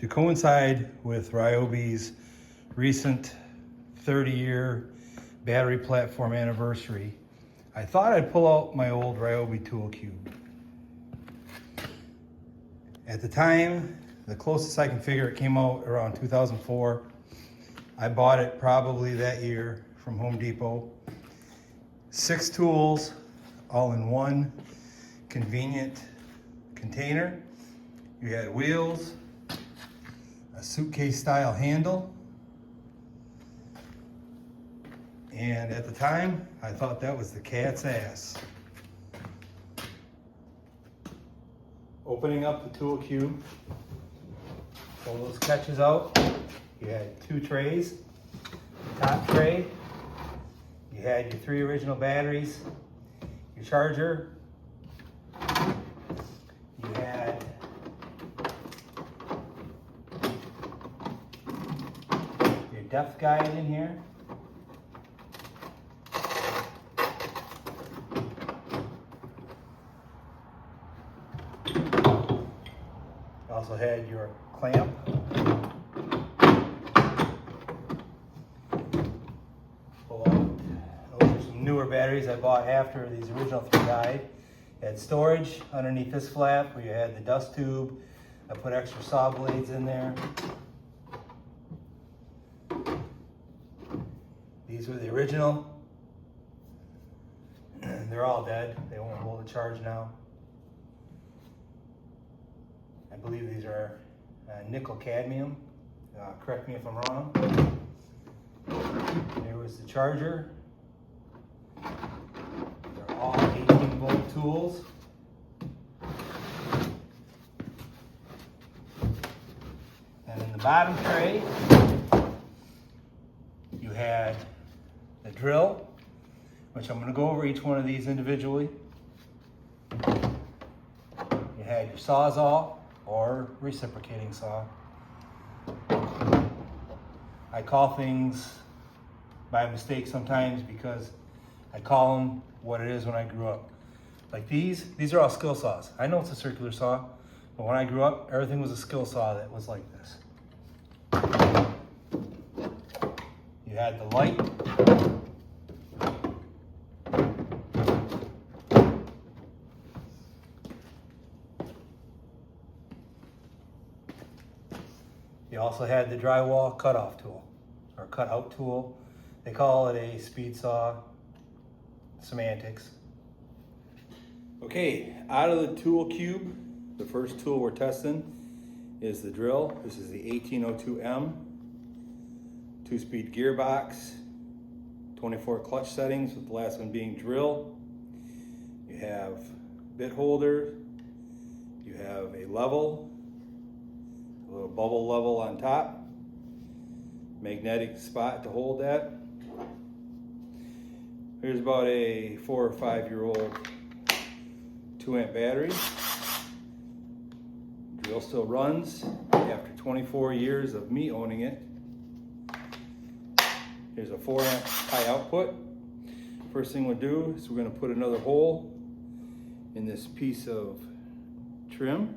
To coincide with Ryobi's recent 30-year battery platform anniversary, I thought I'd pull out my old Ryobi tool cube. At the time, the closest I can figure, it came out around 2004. I bought it probably that year from Home Depot. 6 tools, all in one convenient container. You had wheels, a suitcase style handle, and at the time I thought that was the cat's ass. Opening up the tool cube, pull those catches out. You had 2 trays. Top tray, you had your 3 original batteries, your charger, you had your depth guide in here. You also had your clamp. Newer batteries I bought after these original 3 died. You had storage underneath this flap where you had the dust tube. I put extra saw blades in there. These were the original. They're all dead. They won't hold a charge now. I believe these are nickel cadmium. Correct me if I'm wrong. There was the charger. They're all 18-volt tools. And in the bottom tray, you had the drill, which I'm going to go over each one of these individually. You had your Sawzall or reciprocating saw. I call things by mistake sometimes because I call them what it is when I grew up. Like these are all skill saws. I know it's a circular saw, but when I grew up, everything was a skill saw that was like this. You had the light. You also had the drywall cutoff tool, or cutout tool. They call it a speed saw. Semantics. Okay, out of the tool cube, the first tool we're testing is the drill. This is the 1802M, 2-speed gearbox, 24 clutch settings, with the last one being drill. You have bit holder, you have a level, a little bubble level on top, magnetic spot to hold that. Here's about a 4 or 5-year-old 2-amp battery. Drill still runs after 24 years of me owning it. Here's a 4-amp high output. First thing we'll do is we're going to put another hole in this piece of trim.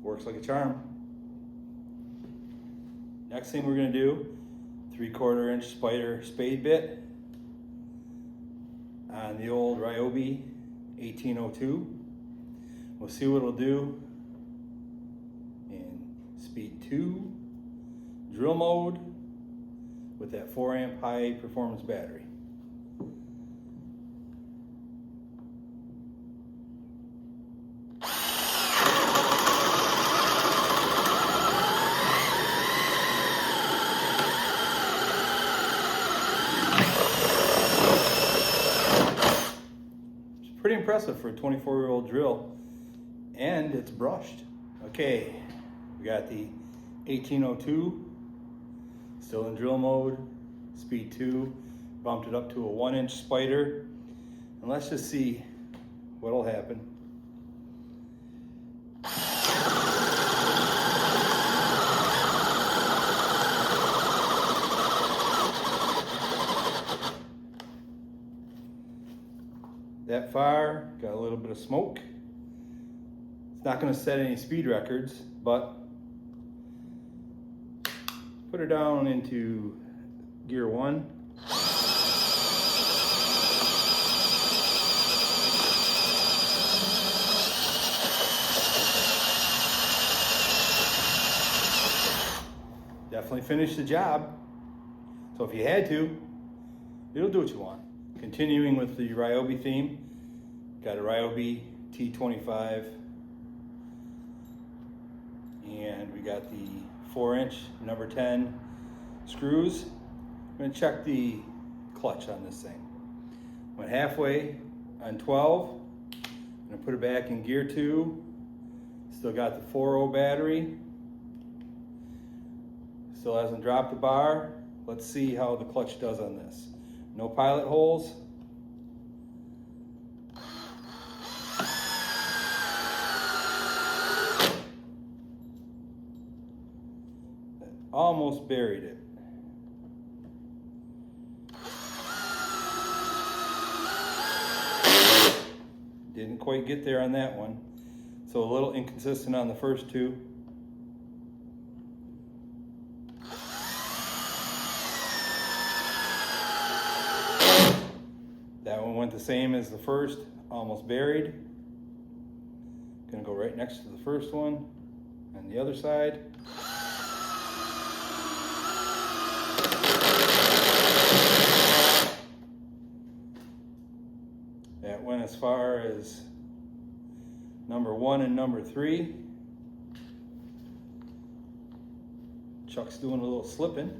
Works like a charm. Next thing we're going to do, 3/4 inch spider spade bit on the old Ryobi 1802. We'll see what it'll do in speed 2 drill mode with that 4-amp high performance battery. Pretty impressive for a 24-year-old drill, and it's brushed. Okay, we got the 1802, still in drill mode, speed 2, bumped it up to a 1-inch spider, and let's just see what'll happen. that far, got a little bit of smoke. It's not going to set any speed records, but put her down into gear 1. Definitely finished the job. So if you had to, it'll do what you want. Continuing with the Ryobi theme, got a Ryobi T25, and we got the 4-inch number 10 screws. I'm going to check the clutch on this thing. Went halfway on 12. I'm going to put it back in gear 2. Still got the 4.0 battery. Still hasn't dropped the bar. Let's see how the clutch does on this. No pilot holes. Almost buried it. Didn't quite get there on that one. So a little inconsistent on the first two. That one went the same as the first, almost buried. Gonna go right next to the first one on the other side. That went as far as number 1 and number 3. Chuck's doing a little slipping.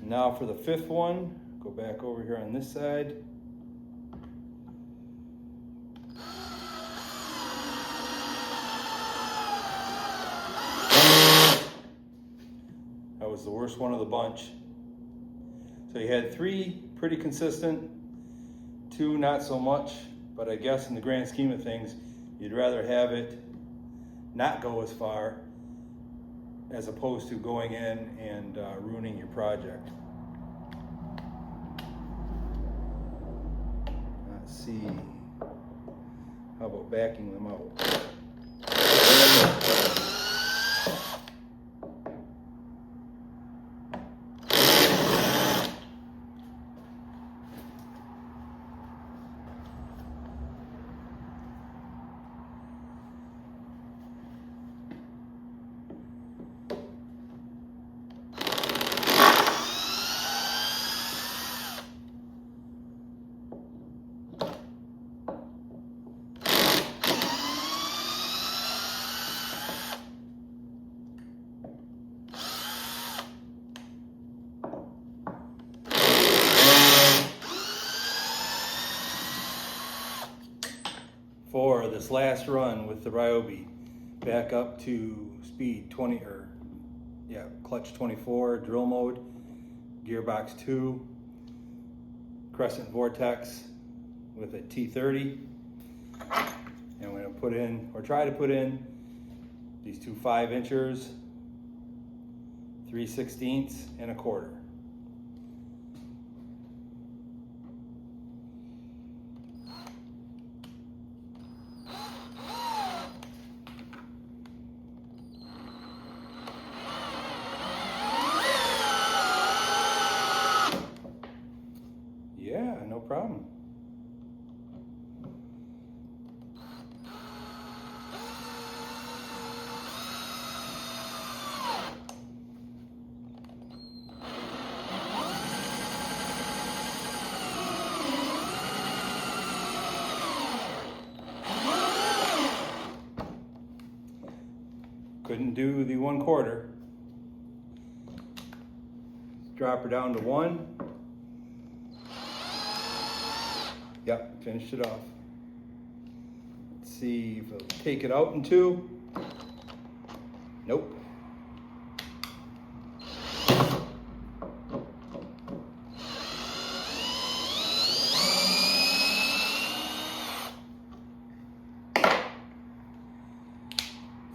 Now for the 5th one, go back over here on this side. That was the worst one of the bunch. So you had 3 pretty consistent, 2 not so much, but I guess in the grand scheme of things, you'd rather have it not go as far as opposed to going in and ruining your project. Let's see, how about backing them out? For this last run with the Ryobi, back up to speed 20, clutch 24, drill mode, gearbox 2, crescent vortex with a T30. And we're gonna put in, or try to put in, these 2 5-inchers, 3/16 and a 1/4. Yeah, no problem. Couldn't do the 1/4. Drop her down to 1. Yep, finished it off. Let's see if it'll take it out in 2. Nope.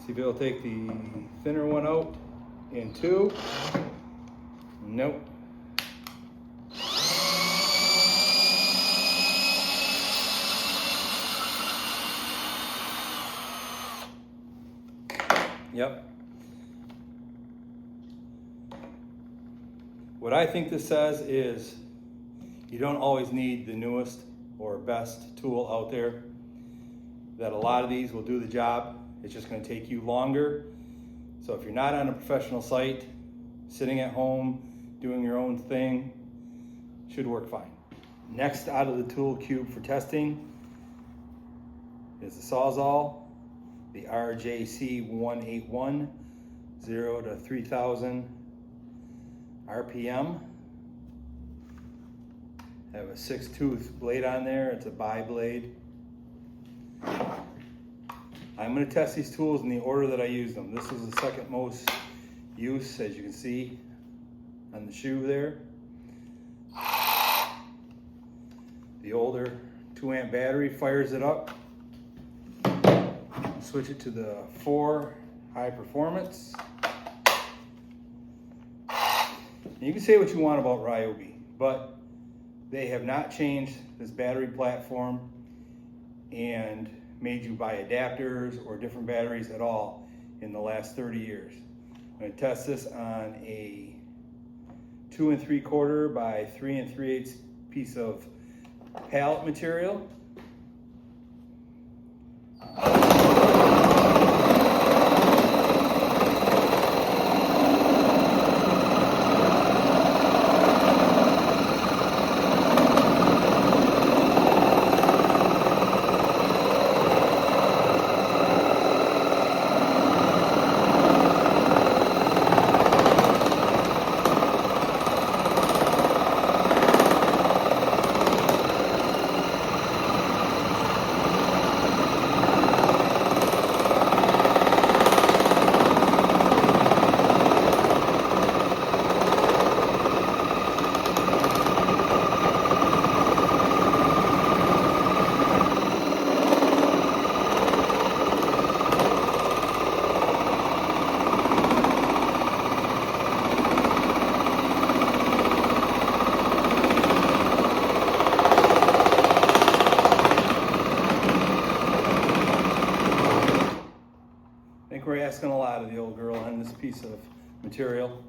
See if it'll take the thinner one out in 2. Nope. Yep. What I think this says is you don't always need the newest or best tool out there. That a lot of these will do the job. It's just going to take you longer. So if you're not on a professional site, sitting at home, doing your own thing, should work fine. Next out of the tool cube for testing is the Sawzall, the RJC 181, 0 to 3000 RPM. Have a 6-tooth blade on there. It's a bi-blade. I'm going to test these tools in the order that I use them. This is the second most use, as you can see on the shoe there. The older 2-amp battery fires it up. Switch it to the 4 high performance. And you can say what you want about Ryobi, but they have not changed this battery platform and made you buy adapters or different batteries at all in the last 30 years. I'm going to test this on a 2 3/4 by 3 3/8 piece of pallet material. I think we're asking a lot of the old girl on this piece of material.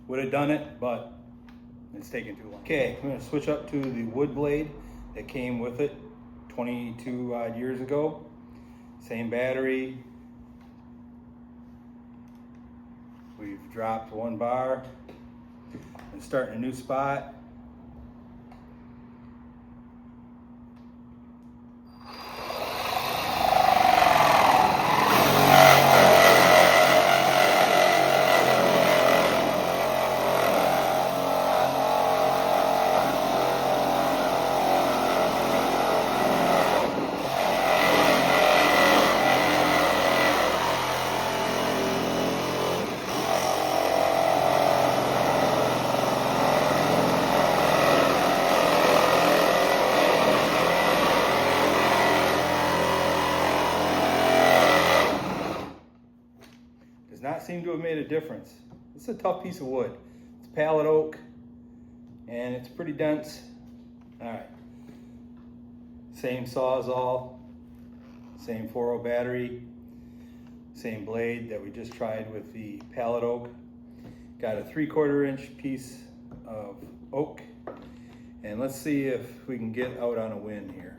Would have done it, but it's taking too long. Okay, I'm going to switch up to the wood blade that came with it 22 odd years ago. Same battery. We've dropped 1 bar and starting a new spot. Not seem to have made a difference. It's a tough piece of wood. It's pallet oak and it's pretty dense. All right, same Sawzall, same 4.0 battery, same blade that we just tried with the pallet oak. Got a 3/4 inch piece of oak, and let's see if we can get out on a win here.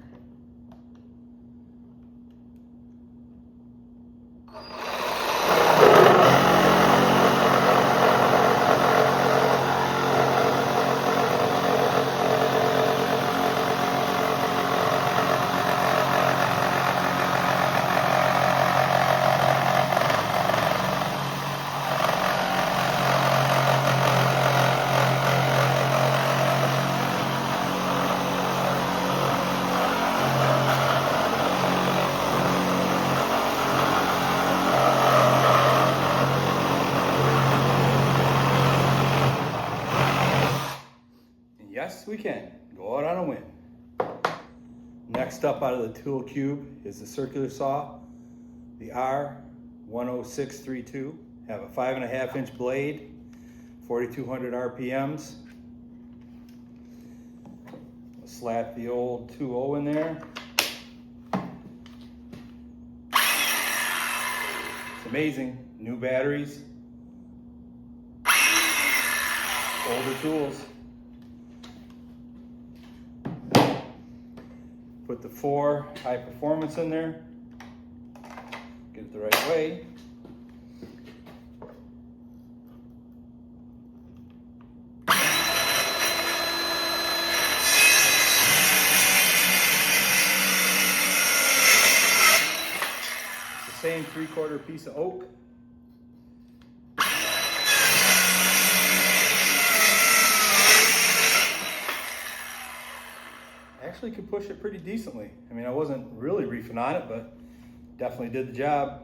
Yes, we can go out on a win. Next up out of the tool cube is the circular saw, the R10632. Have a 5.5 inch blade, 4,200 RPMs. We'll slap the old 2.0 in there. Some amazing. New batteries, older tools. Put the 4 high performance in there. Get it the right way. Same 3/4 piece of oak. Actually could push it pretty decently. I mean, I wasn't really reefing on it, but definitely did the job.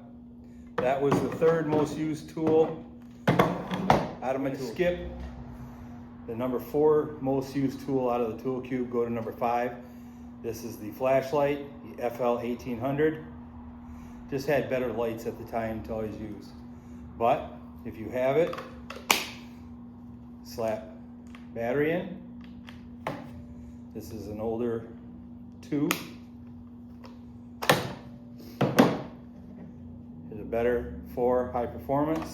That was the 3rd most used tool out of my tool. Skip the number 4 most used tool out of the tool cube. Go to number 5. This is the flashlight, the FL 1800. Just had better lights at the time to always use. But if you have it, slap battery in. This is an older 2. Here's a better 4 high performance.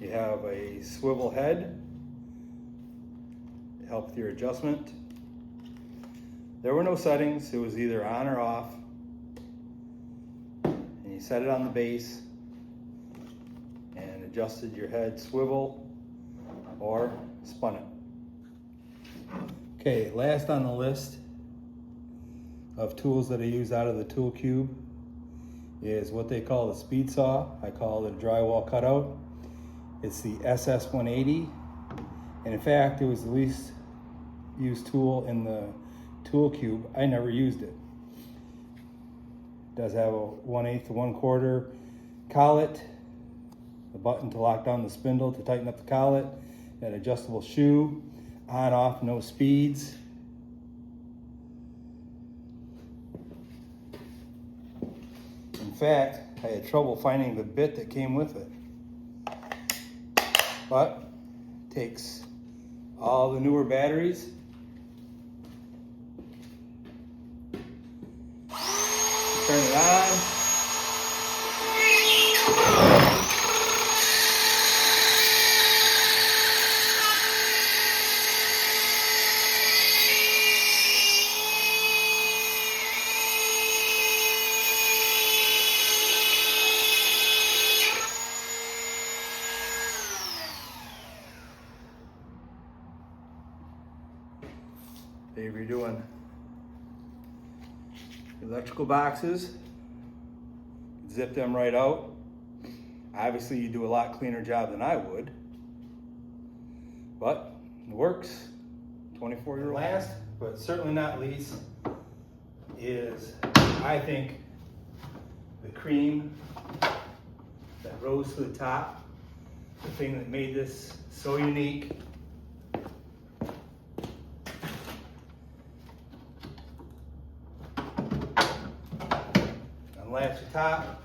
You have a swivel head to help with your adjustment. There were no settings, it was either on or off. And you set it on the base and adjusted your head swivel or spun it. Okay, last on the list of tools that I use out of the tool cube is what they call the speed saw. I call it a drywall cutout. It's the SS 180. And in fact, it was the least used tool in the tool cube. I never used it. It does have a 1/8 to 1/4 collet, a button to lock down the spindle to tighten up the collet, an adjustable shoe, on off, no speeds. In fact, I had trouble finding the bit that came with it. But it takes all the newer batteries, turn it on. If you're doing electrical boxes, zip them right out. Obviously you do a lot cleaner job than I would, but it works. 24-year-old. Last, but certainly not least, is, I think, the cream that rose to the top. The thing that made this so unique. Unlatch the top,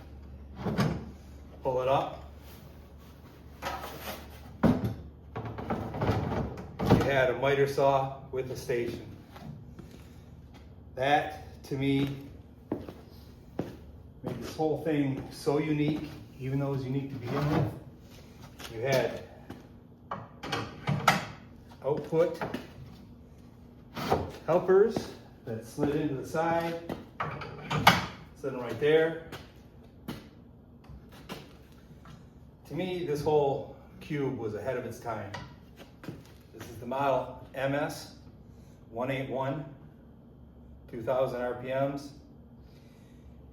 pull it up. You had a miter saw with a station. That, to me, made this whole thing so unique, even though it was unique to begin with. You had output helpers that slid into the side. Sitting right there. To me, this whole cube was ahead of its time. This is the model MS 181, 2000 RPMs.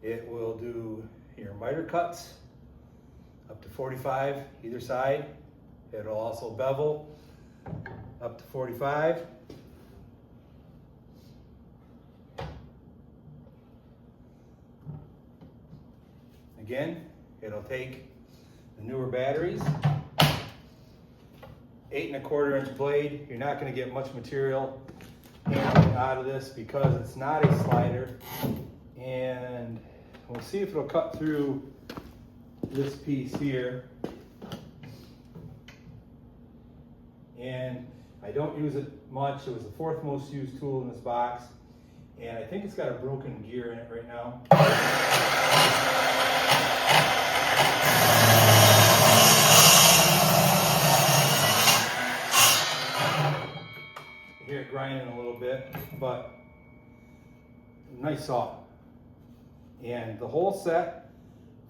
It will do your miter cuts up to 45 either side. It'll also bevel up to 45. Again, it'll take the newer batteries, 8 1/4 inch blade. You're not going to get much material out of this because it's not a slider. And we'll see if it'll cut through this piece here. And I don't use it much. It was the 4th most used tool in this box. And I think it's got a broken gear in it right now. You hear it grinding a little bit, but nice saw. And the whole set,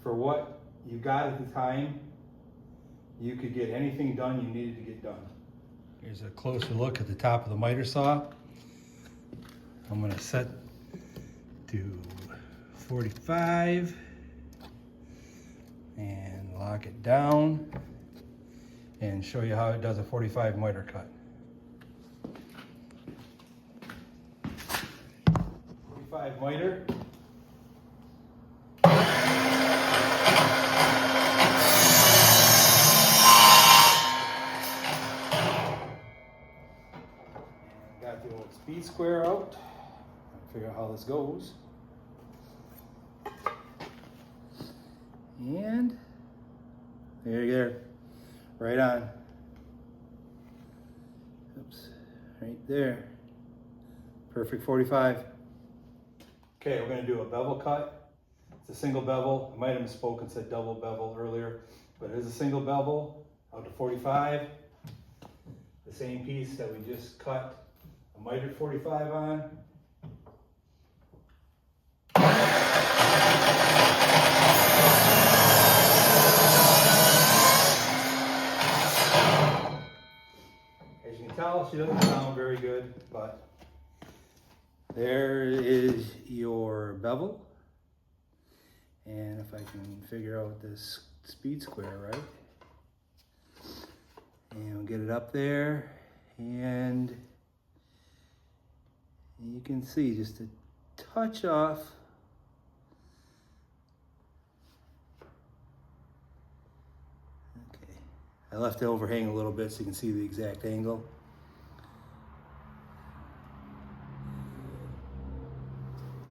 for what you got at the time, you could get anything done you needed to get done. Here's a closer look at the top of the miter saw. I'm gonna set to 45 and lock it down and show you how it does a 45 miter cut. 45 miter. Got the old speed square out. Figure out how this goes. And there you go. Right on. Oops. Right there. Perfect 45. Okay, we're going to do a bevel cut. It's a single bevel. I might have misspoken and said double bevel earlier, but it is a single bevel out to 45. The same piece that we just cut a mitered 45 on. As you can tell, she doesn't sound very good, but there is your bevel. And if I can figure out this speed square right, and we'll get it up there, and you can see just a touch off. Okay, I left it overhang a little bit so you can see the exact angle.